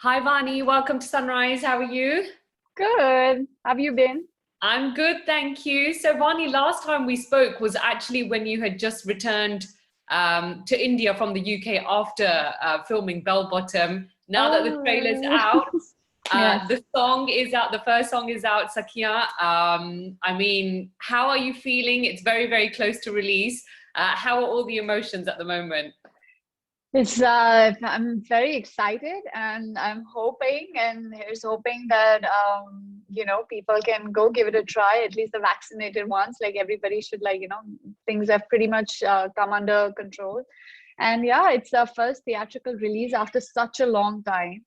Hi Vaani, welcome to Sunrise. How are you? Good. Have you been? I'm good, thank you. So Vaani, last time we spoke was actually when you had just returned to India from the UK after filming Bell Bottom. Now that the trailer's Oh, out, yes. the song is out, the first song is out, Sakhiyan. I mean, how are you feeling? It's very, very close to release. How are all the emotions at the moment? I'm very excited and I'm hoping and here's hoping that people can go give it a try, at least the vaccinated ones. Like everybody should things have pretty much come under control. And yeah, it's our first theatrical release after such a long time.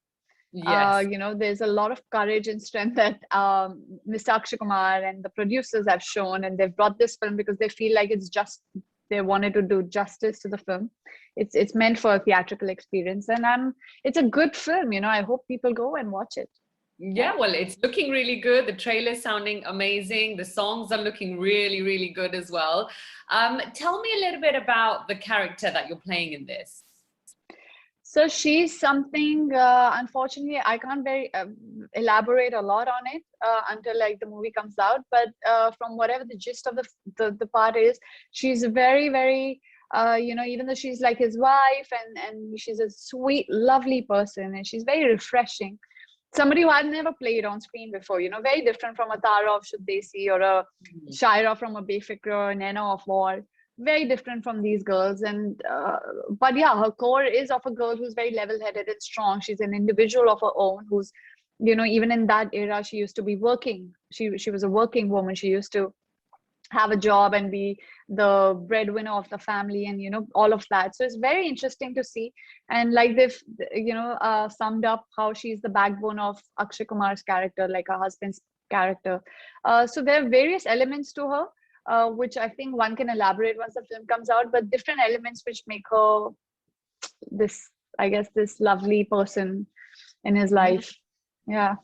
Yes. There's a lot of courage and strength that Mr. Akshay Kumar and the producers have shown, and they've brought this film because they feel like they wanted to do justice to the film. It's meant for a theatrical experience, and it's a good film. I hope people go and watch it. Yeah, well, it's looking really good. The trailer's sounding amazing. The songs are looking really, really good as well. Tell me a little bit about the character that you're playing in this. So she's something, unfortunately, I can't very elaborate a lot on it until like the movie comes out. But from whatever the gist of the part is, she's very, very, even though she's like his wife and she's a sweet, lovely person and she's very refreshing. Somebody who I've never played on screen before, very different from a Tara of Shuddesi or a Shaira from a Befikra or an Nena of War. Very different from these girls, and but yeah, her core is of a girl who's very level-headed and strong. She's an individual of her own who's even in that era she used to be working. She was a working woman. She used to have a job and be the breadwinner of the family, and all of that. So it's very interesting to see, and like they've summed up how she's the backbone of Akshay Kumar's character, like her husband's character. So there are various elements to her, which I think one can elaborate once the film comes out, but different elements which make her this, I guess, this lovely person in his life. Yeah.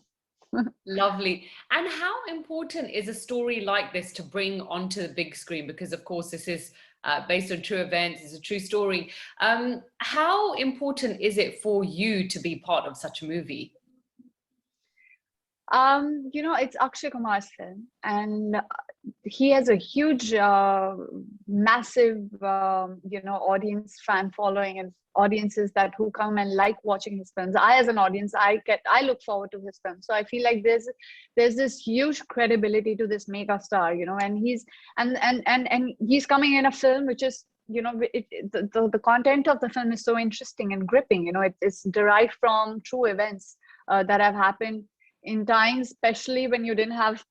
Lovely. And how important is a story like this to bring onto the big screen? Because of course this is based on true events, it's a true story. How important is it for you to be part of such a movie? It's Akshay Kumar's film, and he has a huge, massive, audience, fan following, and audiences that who come and like watching his films. I, as an audience, I look forward to his films. So I feel like there's this huge credibility to this mega star, and he's coming in a film which is, the content of the film is so interesting and gripping. It's derived from true events that have happened in times, especially when you didn't have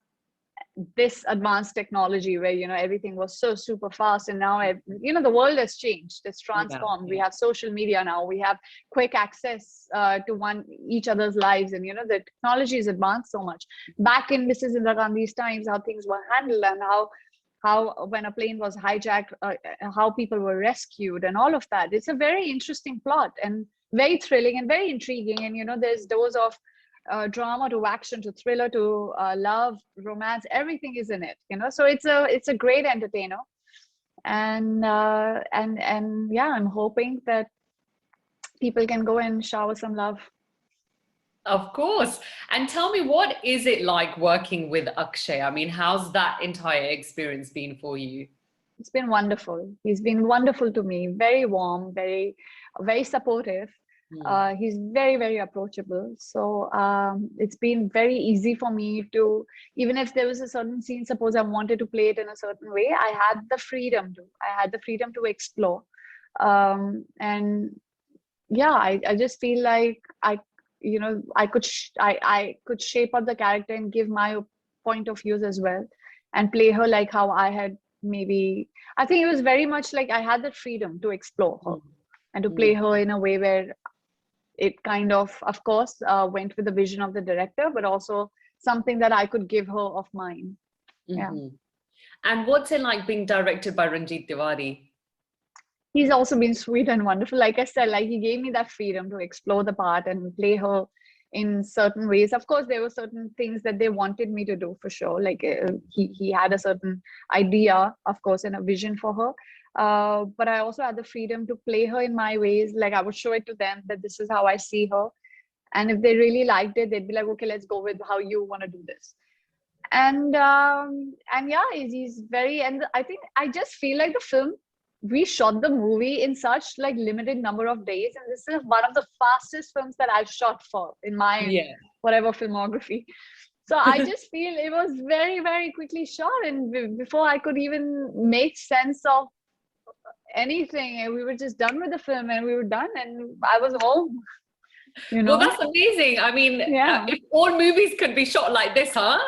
this advanced technology where everything was so super fast, and now the world has changed. It's transformed. We have social media now. We have quick access to each other's lives, and the technology is advanced so much. Back in Mrs. Indira Gandhi's times, how things were handled, and how when a plane was hijacked, how people were rescued, and all of that. It's a very interesting plot and very thrilling and very intriguing, and there's dose of drama to action to thriller to love, romance, everything is in it. So it's a great entertainer, and yeah, I'm hoping that people can go and shower some love. Of course. And tell me, what is it like working with Akshay? I mean, how's that entire experience been for you? It's been wonderful. He's been wonderful to me. Very warm, very, very supportive. He's very, very approachable. So it's been very easy for me to, even if there was a certain scene, suppose I wanted to play it in a certain way, I had the freedom to explore. And yeah, I just feel like I could shape up the character and give my point of views as well, and play her like how I had maybe. I think it was very much like I had the freedom to explore her and to play her in a way where it kind of course, went with the vision of the director, but also something that I could give her of mine. Yeah. And what's it like being directed by Ranjit Tewari? He's also been sweet and wonderful. Like I said, like he gave me that freedom to explore the part and play her in certain ways. Of course, there were certain things that they wanted me to do for sure. Like he had a certain idea, of course, and a vision for her. But I also had the freedom to play her in my ways. Like I would show it to them that this is how I see her. And if they really liked it, they'd be like, okay, let's go with how you want to do this. And yeah, he's very, and I think I just feel like the film, we shot the movie in such like limited number of days, and this is one of the fastest films that I've shot for in my Yeah. whatever filmography. So I just feel it was very, very quickly shot, and before I could even make sense of anything, and we were just done with the film, and we were done, and I was home. You know? Well, that's amazing. I mean, Yeah. if all movies could be shot like this, huh?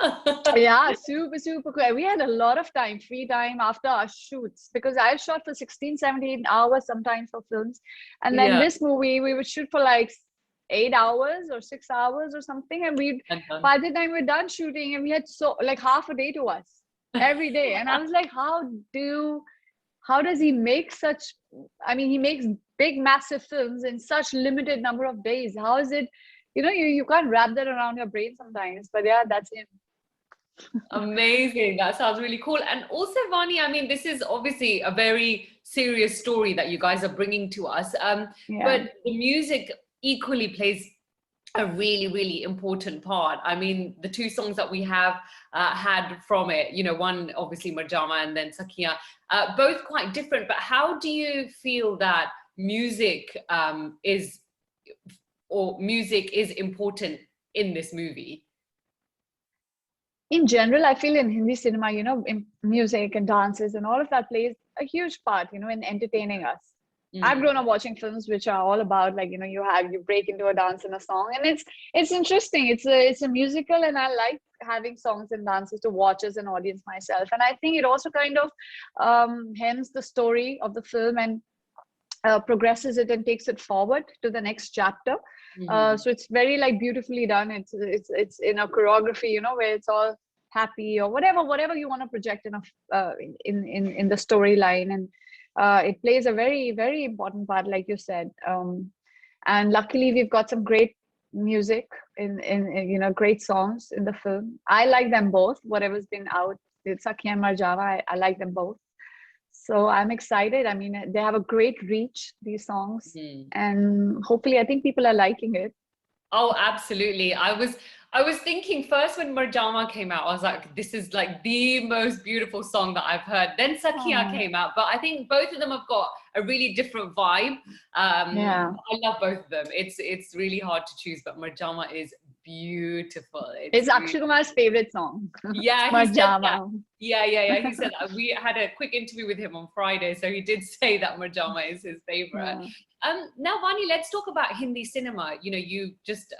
Yeah, super, super cool. We had a lot of time, free time after our shoots, because I shot for 16, 17 hours sometimes for films. And then Yeah. this movie, we would shoot for like 8 hours or 6 hours or something. And by the time we're done shooting, and we had so like half a day to us every day. And I was like, how does he make such, I mean, he makes big, massive films in such limited number of days. How is it, you can't wrap that around your brain sometimes, but yeah, that's him. Amazing. That sounds really cool. And also, Vaani, I mean, this is obviously a very serious story that you guys are bringing to us. But the music equally plays a really, really important part. I mean, the two songs that we have had from it, one obviously Marjama and then Sakhiyan, both quite different. But how do you feel that music is important in this movie? In general, I feel in Hindi cinema, in music and dances and all of that plays a huge part, in entertaining us. I've grown up watching films which are all about like, you break into a dance and a song, and it's interesting. It's a musical, and I like having songs and dances to watch as an audience myself. And I think it also kind of hems the story of the film and progresses it and takes it forward to the next chapter. So it's very like beautifully done. It's in a choreography, where it's all happy or whatever you want to project in the storyline, and it plays a very, very important part, like you said. And luckily, we've got some great music in great songs in the film. I like them both. Whatever's been out, Sakhiyan and Marjava, I like them both. So I'm excited. I mean, they have a great reach, these songs, and hopefully, I think people are liking it. Oh, absolutely. I was thinking first when Marjama came out, I was like, this is like the most beautiful song that I've heard. Then Sakhiyan came out, but I think both of them have got a really different vibe. I love both of them. It's really hard to choose, but Marjama is beautiful. It's Akshay Kumar's favorite song. Yeah, he said that. Yeah. He said that. We had a quick interview with him on Friday, so he did say that Marjama is his favorite. Now, Vaani, let's talk about Hindi cinema. You just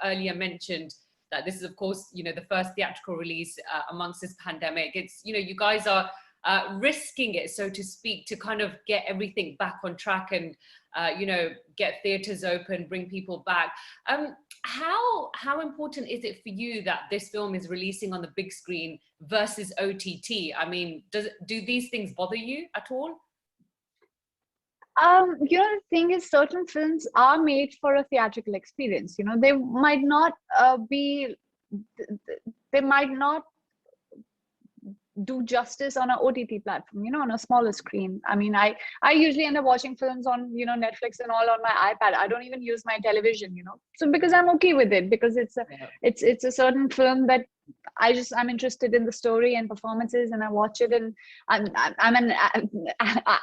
earlier mentioned that this is, of course, the first theatrical release amongst this pandemic. It's, you guys are risking it, so to speak, to kind of get everything back on track and, get theaters open, bring people back. How important is it for you that this film is releasing on the big screen versus OTT? I mean, do these things bother you at all? The thing is, certain films are made for a theatrical experience. They might not they might not do justice on an OTT platform, on a smaller screen. I mean, I usually end up watching films on, Netflix and all on my iPad. I don't even use my television, so because I'm okay with it, because it's a certain film that I'm interested in the story and performances, and I watch it, and I'm an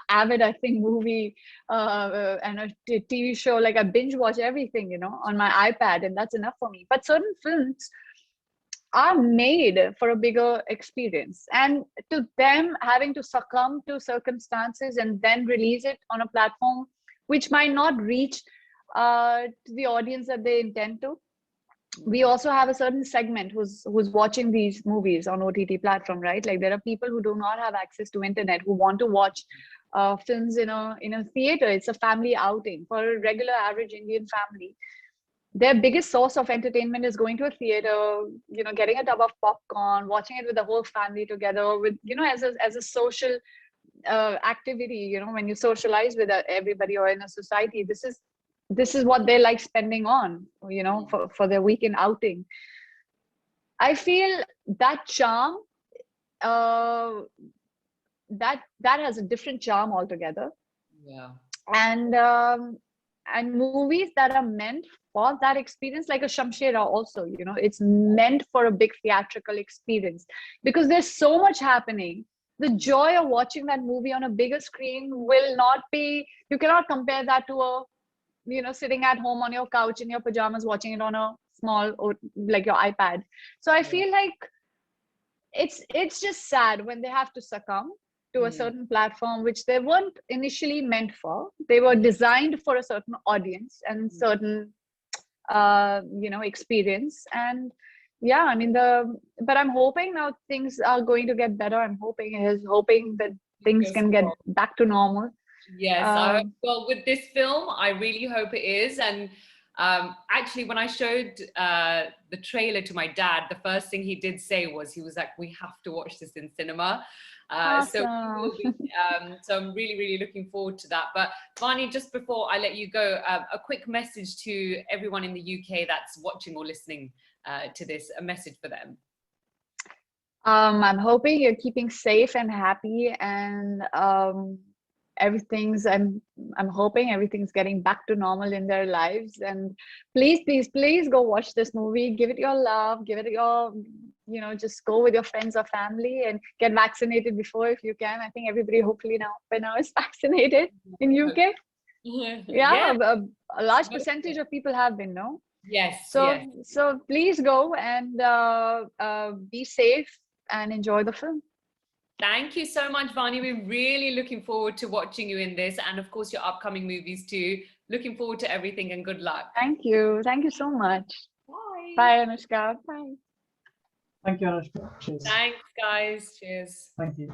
avid, I think, movie and a TV show. Like I binge watch everything, on my iPad, and that's enough for me. But certain films are made for a bigger experience, and to them having to succumb to circumstances and then release it on a platform which might not reach to the audience that they intend to. We also have a certain segment who's watching these movies on OTT platform, right? Like there are people who do not have access to internet, who want to watch films in a theater. It's a family outing for a regular average Indian family. Their biggest source of entertainment is going to a theater, getting a tub of popcorn, watching it with the whole family together, with, as a social activity, when you socialize with everybody or in a society. This is what they like spending on, for their weekend outing. I feel that charm, that has a different charm altogether. Yeah. And and movies that are meant for that experience, like a Shamshera also, you know, it's meant for a big theatrical experience because there's so much happening. The joy of watching that movie on a bigger screen will not be, you cannot compare that to a, you know, sitting at home on your couch in your pajamas watching it on a small, like your iPad. So I feel like it's just sad when they have to succumb to a certain platform which they weren't initially meant for. They were designed for a certain audience and certain you know, experience. And yeah, I mean, but I'm hoping now things are going to get better. I'm hoping that things can get back to normal. Yes, well, with this film, I really hope it is. And actually, when I showed the trailer to my dad, the first thing he did say was, he was like, "We have to watch this in cinema." Awesome. So I'm really, really looking forward to that. But Vaani, just before I let you go, a quick message to everyone in the UK that's watching or listening to this, a message for them. I'm hoping you're keeping safe and happy, and I'm hoping everything's getting back to normal in their lives. And please go watch this movie. Give it your love, give it your, you know, just go with your friends or family and get vaccinated before if you can. I think everybody hopefully now by now is vaccinated in UK. Yeah. A large percentage of people have been, no? Yes. So please go and be safe and enjoy the film. Thank you so much, Vaani. We're really looking forward to watching you in this, and of course your upcoming movies too. Looking forward to everything, and good luck. Thank you so much. Bye. Bye, Anushka. Bye. Thank you, Anushka. Cheers. Thanks, guys. Cheers. Thank you.